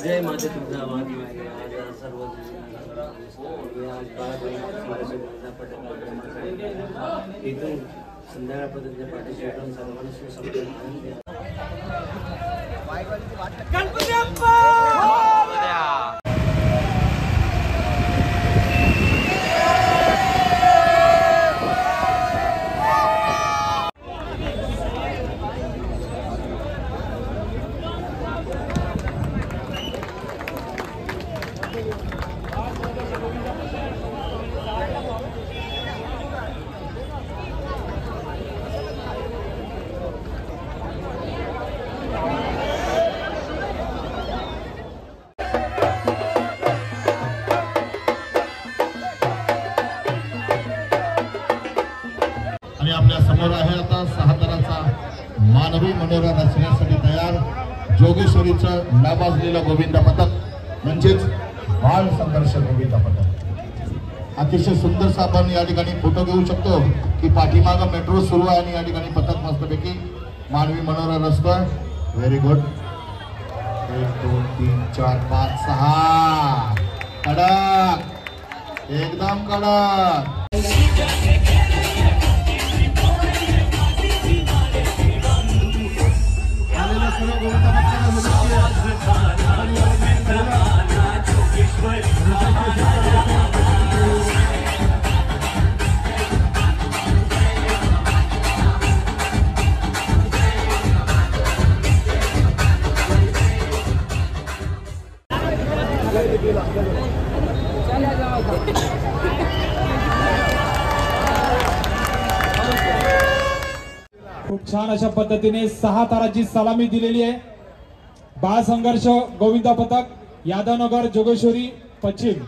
जय माते तुझा मागे मागे आज सर्व इथून संध्याकाळपर्यंत पाठीशी येऊन सर्वांना सुसंपन्न आनंद द्या. गणपती बाप्पा आपल्या समोर आहे आता 6 तराचा मानवी मनोरा रचण्यासाठी तयार जोगेश्वरीचं नाबाजलेलं गोविंदा पथक म्हणजेच बाल संघर्ष गोविंदा पथक. अतिशय सुंदर आपण या ठिकाणी फोटो घेऊ शकतो की पाठीमागं मेट्रो सुरू आहे आणि या ठिकाणी पथक मस्तपैकी मानवी मनोरा रचतोय. Very good. 1 2 3 4 5 6 कडक एकदम कडक. खूप छान अशा पद्धतीने 6 ताराची सलामी दिलेली आहे. बाळ संघर्ष गोविंदा पथक यादवनगर जोगेश्वरी पश्चिम.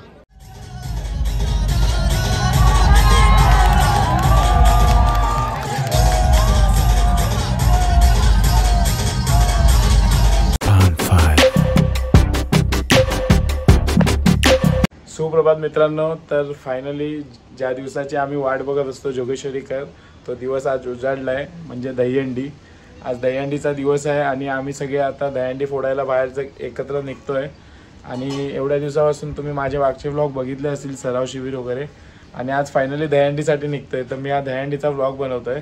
सुप्रभात मित्रांनो. तर फायनली ज्या दिवसाची आम्ही वाट बघत असतो जोगेश्वरीकर, तो दिवस आज उजाडला आहे. म्हणजे दहीहंडी. आज दहीहंडीचा दिवस आहे आणि आम्ही सगळे आता दहीहंडी फोडायला बाहेर एकत्र निघतोय. आणि एवढ्या दिवसापासून तुम्ही माझे मागचे व्लॉग बघितले असतील, सराव शिबिर वगैरे, आणि आज फायनली दहीहंडीसाठी निघतोय. तर मी हा दहीहंडीचा व्लॉग बनवतोय.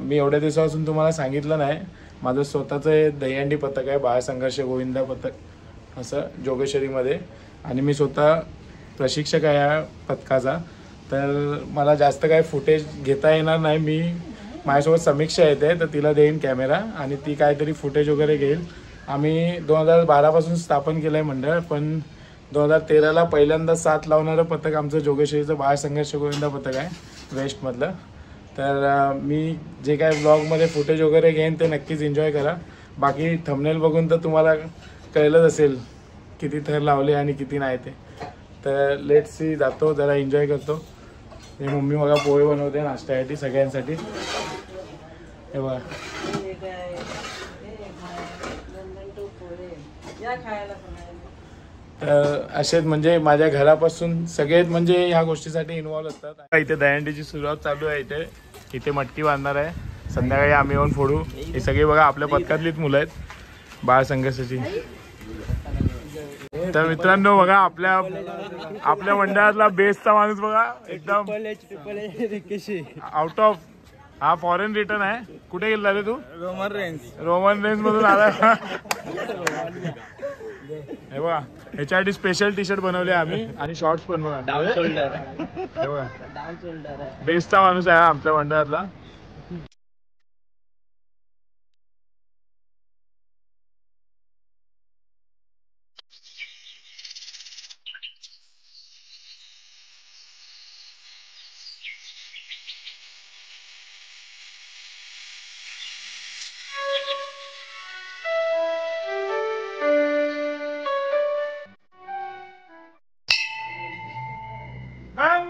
मी एवढ्या दिवसापासून तुम्हाला सांगितलं नाही, माझं स्वतःचं दहीहंडी पथक आहे, बाळ संघर्ष गोविंदा पथक असं जोगेश्वरीमध्ये. आणि मी स्वतः प्रशिक्षक आहे या पथकाचा. तर मला जास्त काय फुटेज घेता येणार नाही. मी माझ्यासोबत समीक्षा येते, तर तिला देईन कॅमेरा आणि ती काहीतरी फुटेज वगैरे घेईल. आम्ही 2012पासून स्थापन केलं आहे मंडळ, पण 2013ला पहिल्यांदा 7 लावणारं पथक आमचं जोगेश्वरीचं बाळ संघर्ष गोविंदा पथक आहे वेस्टमधलं. तर मी जे काय ब्लॉगमध्ये फुटेज वगैरे घेईन ते नक्कीच एन्जॉय करा. बाकी थंबनेल बघून तर तुम्हाला कळलंच असेल किती थर लावले आणि किती नाही ते. तर लेट्स सी, जातो जरा एन्जॉय करतो. हे मम्मी बघा पोहे बनवते नाश्त्यासाठी सगळ्यांसाठी. हे बघा तर असेच म्हणजे माझ्या घरापासून सगळेच म्हणजे ह्या गोष्टीसाठी इन्व्हॉल्व असतात. इथे दहीहंडीची सुरुवात चालू आहे. इथे मटकी बांधणार आहे. संध्याकाळी आम्ही येऊन फोडू. हे सगळे बघा आपल्या पथकातलीच मुलं आहेत बाळ संघर्षाची. तर मित्रांनो बघा आपल्या मंडळातला बेस्टचा माणूस बघा, एकदम आउट ऑफ, हा फॉरेन रिटर्न आहे. कुठे गेला रे तू? रोमन रेंज मधून आला. हे बघा ह्याच्यासाठी स्पेशल टी शर्ट बनवले आम्ही आणि शॉर्ट्स पण बघा. हे बघा बेस्टचा माणूस आहे आमच्या मंडळातला.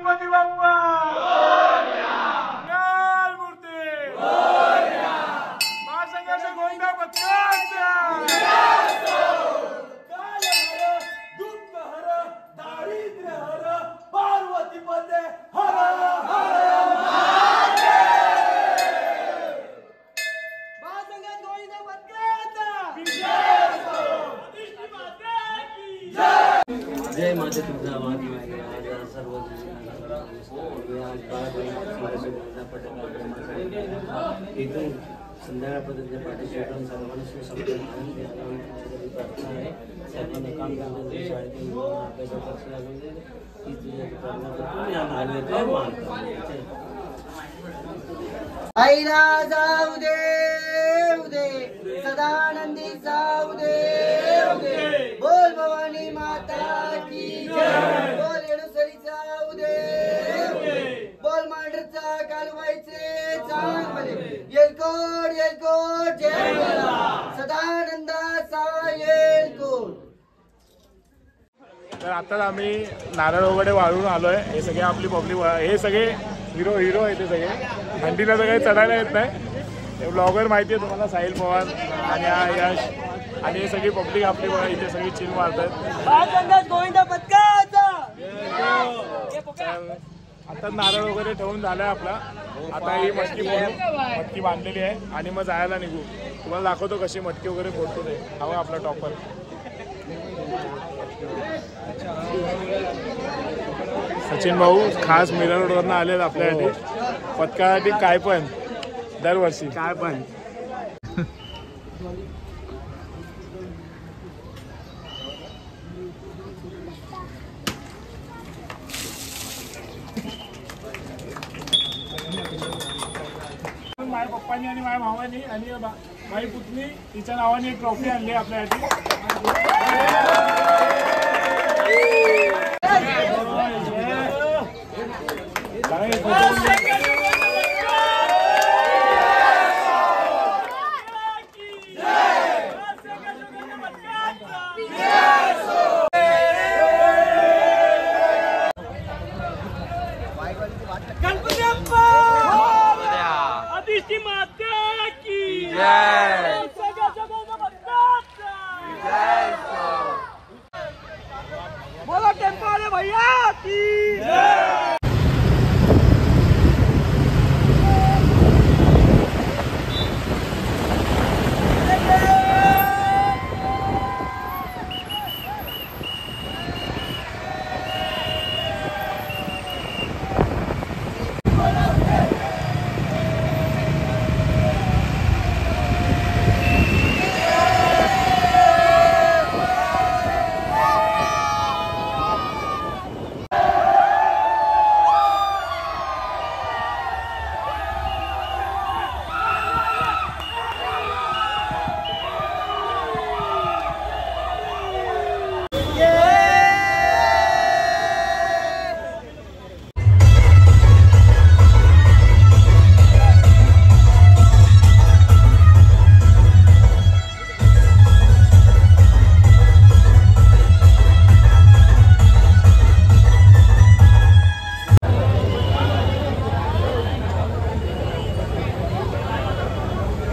गणपती बाप्पा जय माते तुझा माती आज सर्व इथून संध्याकाळपर्यंत पाठीशी भेटून सर्वांना सुसंपन्न आनंद द्यावा प्रार्थना आहे. सर्वांना काम करण्याची शाळेतून अभ्यासात लक्ष लागून दे ही तुझ्या प्रार्थना करतो या नागरिकत्व मानतो. आईला जाऊ दे उदे सदानंदी जाऊ दे उदे बोल भवानी माता की जय बोल येडूसरी जाऊ दे बोल मांढरचा कालवायचे चांगले येलकोट येलकोट जय बोला सदानंदाचा येलकोट. तर आता आम्ही नारळ वगैरे वाळून आलोय. हे सगळे आपली पब्लिक, हे सगळे हिरो आहे ते सगळे. थंडीला तर काही चढायला येत नाही. हे ब्लॉगर माहिती आहे तुम्हाला, साहिल पवार आणि यश आणि हे सगळी पब्लिक आपली इथे सगळी चिल मारतात. आता नारळ वगैरे ठेवून झालाय आपला. आता ही मटकी बांधलेली आहे आणि मग जायला निघू. तुम्हाला दाखवतो कशी मटकी वगैरे फोडतो ते. हवा आपला टॉपर सचिन भाऊ खास मिरर रोडवरनं आलेत आपल्यासाठी पथकासाठी. काय पण दरवर्षी काय पण माझ्या पप्पांनी आणि माझ्या भावानी आणि माझी पुतणी तिच्या नावाने एक ट्रॉफी आणली आपल्यासाठी.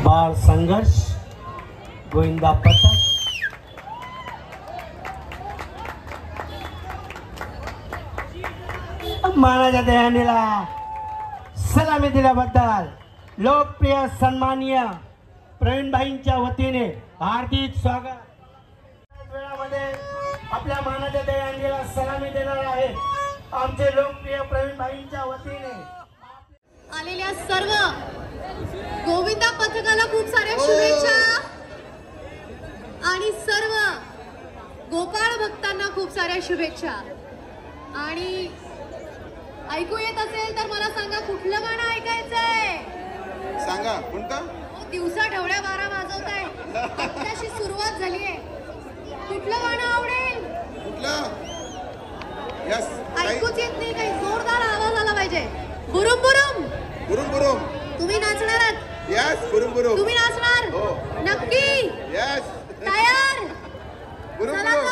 बाळ संघर्ष गोविंदा पथक मानाच्या दयानीला सलामी दिल्याबद्दल लोकप्रिय सन्माननीय प्रवीणभाईंच्या वतीने हार्दिक स्वागत. वेळामध्ये आपल्या मानाच्या दयानीला सलामी देणार आहे आमचे लोकप्रिय प्रवीणभाईंच्या वतीने. आलेल्या सर्व गोविंदा पथकाला खूप साऱ्या शुभेच्छा आणि सर्व गोपाळ भक्तांना खूप साऱ्या शुभेच्छा. आणि ऐकू येत असेल तर मला सांगा कुठलं गाणं ऐकायचंय? सांगा कोणतं? दिवसा ढवळ्या बारा वाजवताय, आत्ताशी सुरुवात झालीये. कुठलं गाणं आवडेल? कुठलं? यस. ऐकूच येत नाही, काही जोरदार आवाज आला पाहिजे. बुरुम बुरुम बुरुम बुरुम. तुम्ही नाचणार आहात? यस. बुरुम बुरुम. तुम्ही नाचणार? हो. नक्की? यस. तयार? बुरुम चला बुरुम.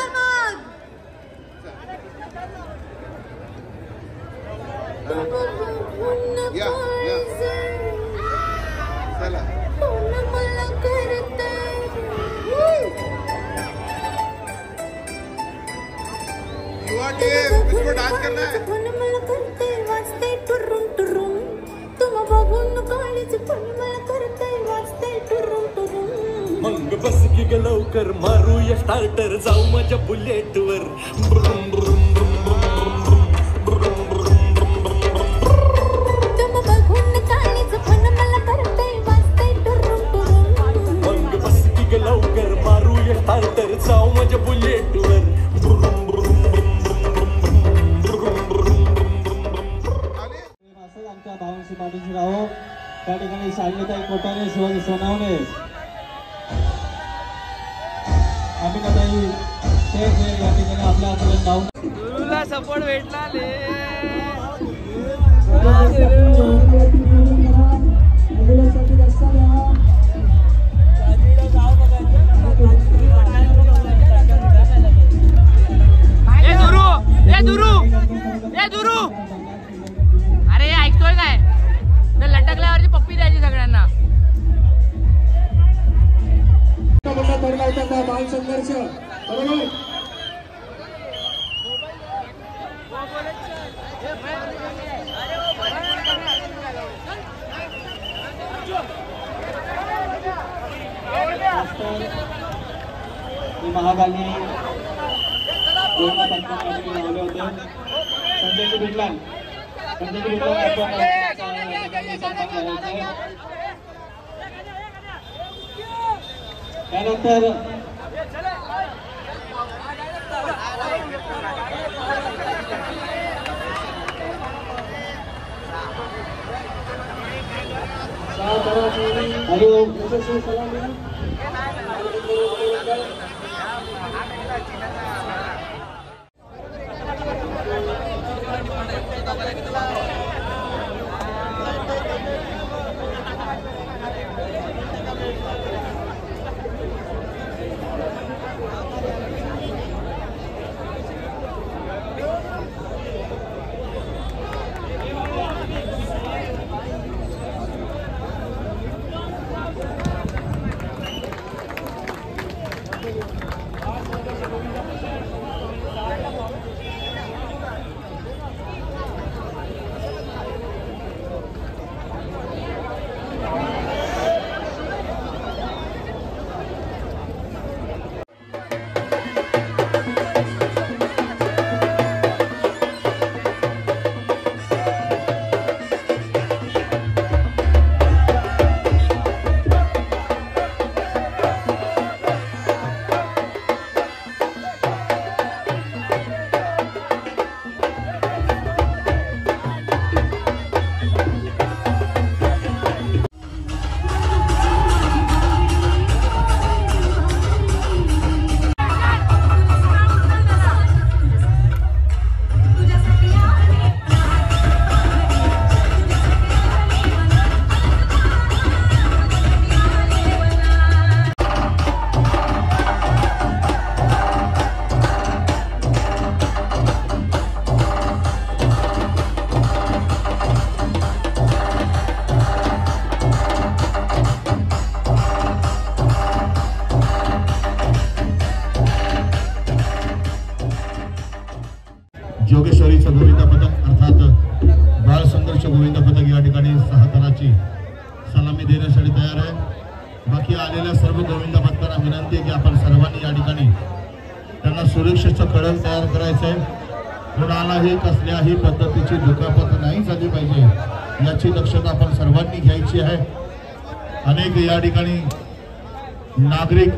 तर मग. या या चला. इसको डांस करना है. मग बस की लवकर मारूया स्टार्टर, जाऊ माझ्या बुलेटवर. भाऊ म्हणजे बुलेटवर असंच आमच्या भावांशी पाठीशी राहो. त्या ठिकाणी शालिनीताई कोटारे, शिवाजी सोनावणे, अमिताताई शेख या ठिकाणी आपल्या हाताला नाव गुरुला सपोर्ट भेटला अरे ऐकतोय काय तर लटकल्यावरची पप्पी द्यायची सगळ्यांना. बाल संघर्ष बरोबर महागाली लावले होते. संजय बिर्ला त्यानंतर हरिओम यशस्वी सलामी जोगेश्वरीचं गोविंद पदक अर्थात बाळ संघर्ष गोविंद पदक या ठिकाणी 6 ताराची सलामी देण्यासाठी तयार आहे. बाकी आलेल्या सर्व गोविंद पदकांना विनंती आहे की आपण सर्वांनी या ठिकाणी त्यांना सुरक्षेचं कडक तयार करायचं आहे. कोणालाही कसल्याही पद्धतीची दुखापत नाही झाली पाहिजे याची दक्षता आपण सर्वांनी घ्यायची आहे. अनेक या ठिकाणी नागरिक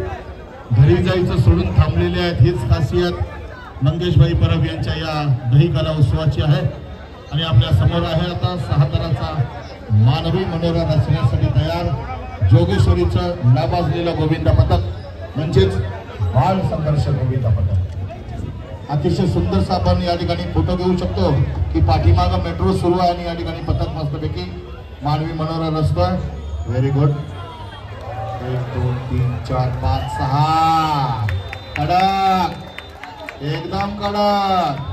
घरी जायचं सोडून थांबलेले आहेत. हीच खासियत मंगेशभाई परब यांच्या या दही कला उत्सवाची आहे. आणि आपल्या समोर आहे आता 6 ताराचा मानवी मनोरा रचण्यासाठी तयार जोगेश्वरीचं नावाजलेलं गोविंद पदक म्हणजेच बाल संघर्ष गोविंद पदक. अतिशय सुंदरसा आपण या ठिकाणी फोटो घेऊ शकतो की पाठीमागं मेट्रो सुरू आहे आणि या ठिकाणी पदक मस्तपैकी मानवी मनोरा रचतोय. Very good. 1 2 3 4 5 6 कडक एकदम कडक.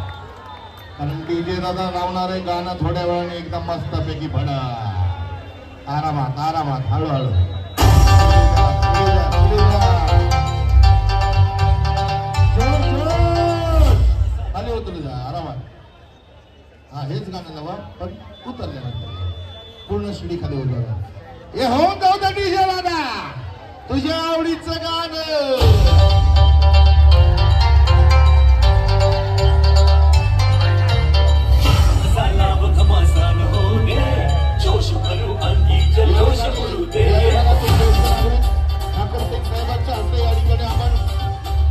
कारण डीजे दादा लावणार आहे गाणं थोड्या वेळाने एकदम मस्त पैकी भडक. आरामात आरामात हळूहळू खाली उतरू जा आरामात. हा हेच गाणं लावा पण उतरल्यानंतर पूर्ण शिडी खाली उतरा. हे हो जाऊ डीजे दादा तुझ्या आवडीचं गाणं. साहेबांच्या हस्ते या ठिकाणी आपण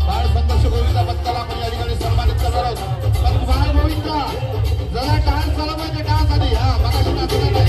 बाळ जरा डान्स झाला पाहिजे, डान्स आधी हा मगाशी नाचला नाही.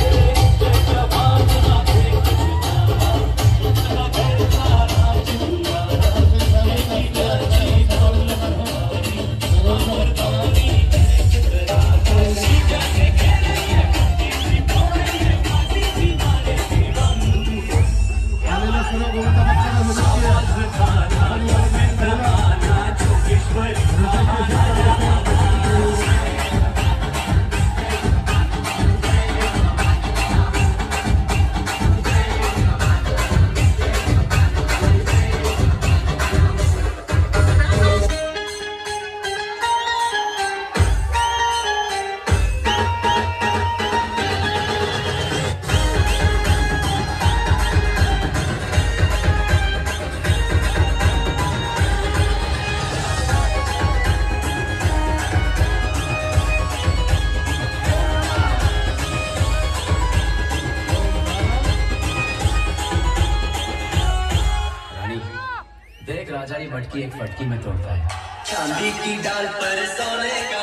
देख राजा ये मटकी एक फटकी में तोड़ता है। चांदी की डाल पर सोने का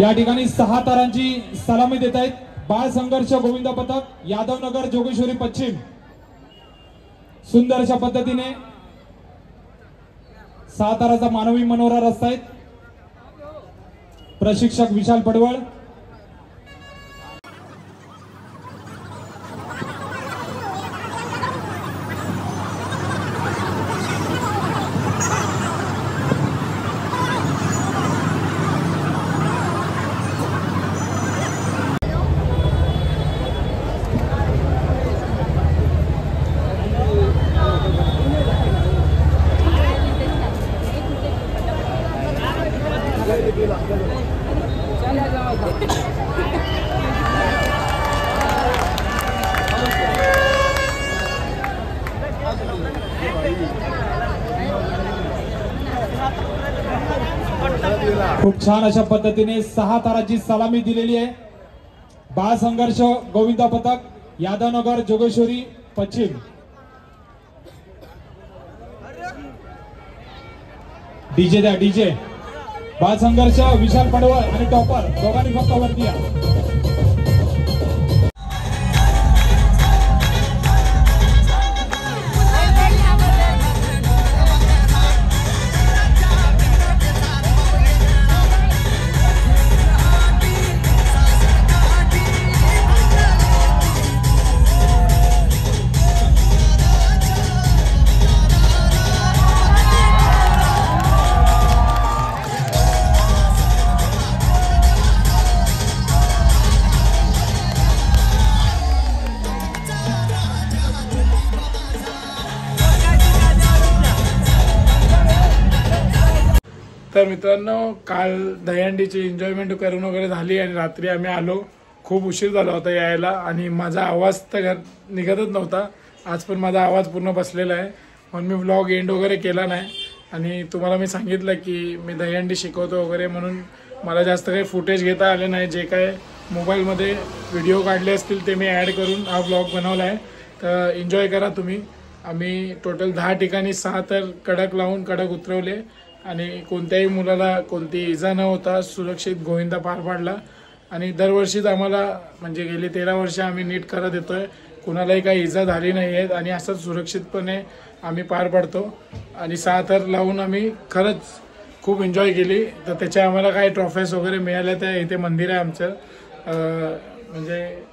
या ठिकाणी 6 तारांची सलामी देत आहेत बाळ संघर्ष गोविंद पथक यादवनगर जोगेश्वरी पश्चिम. सुंदर अशा पद्धतीने 6 ताराचा मानवी मनोरा रस्ता आहेत. प्रशिक्षक विशाल पडवळ. खूप छान अशा पद्धतीने 6 ताराची सलामी दिलेली आहे. बाळ संघर्ष गोविंद पथक यादवनगर जोगेश्वरी पश्चिम. डीजे द्या डीजे. बाळ संघर्ष विशाल पडवळ आणि टॉपर दोघांनी फक्त वरती या. तर मित्रांनो काल दहीहंडीची एन्जॉयमेंट करून वगैरे झाली आणि रात्री आम्ही आलो. खूप उशीर झाला होता यायला आणि माझा आवाज तर निघतच नव्हता. आज पण माझा आवाज पूर्ण बसलेला आहे म्हणून मी व्लॉग एंड वगैरे केला नाही. आणि तुम्हाला मी सांगितलं की मी दहीहंडी शिकवतो वगैरे म्हणून मला जास्त काही फुटेज घेता आले नाही. जे काय मोबाईलमध्ये व्हिडिओ काढले असतील ते मी ॲड करून हा व्लॉग बनवला आहे. तर एन्जॉय करा तुम्ही. आम्ही टोटल 10 ठिकाणी 6 तर कडक लावून कडक उतरवले आणि कोणत्याही मुलाला कोणती इजा न होता सुरक्षित गोविंदा पार पाडला. आणि दरवर्षीच आम्हाला म्हणजे गेली 13 वर्ष आम्ही नीट करत येतोय. कुणालाही काही इजा झाली नाही आहेत आणि असंच सुरक्षितपणे आम्ही पार पाडतो. आणि 6 तर लावून आम्ही खरंच खूप एन्जॉय केली. तर त्याच्या आम्हाला काही ट्रॉफीज वगैरे मिळाल्या. त्या इथे मंदिर आहे आमचं म्हणजे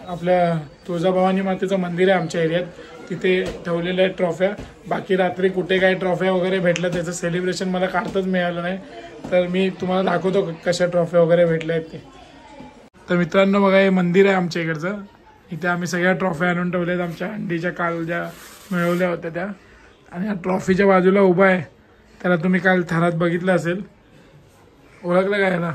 आपल्या तुळजाभवानी मातेचं मंदिर आहे आमच्या एरियात. तिथे ठेवलेल्या आहेत ट्रॉफ्या. बाकी रात्री कुठे काही ट्रॉफ्या वगैरे भेटल्या त्याचं सेलिब्रेशन मला काढताच मिळालं नाही. तर मी तुम्हाला दाखवतो कशा ट्रॉफ्या वगैरे भेटल्या आहेत ते. तर मित्रांनो बघा हे मंदिर आहे आमच्या इकडचं. इथे आम्ही सगळ्या ट्रॉफ्या आणून ठेवल्यात आमच्या हंडीच्या काल ज्या मिळवल्या होत्या त्या. आणि या ट्रॉफीच्या बाजूला उभा आहे त्याला तुम्ही काल थरात बघितलं असेल. ओळखलं का याला?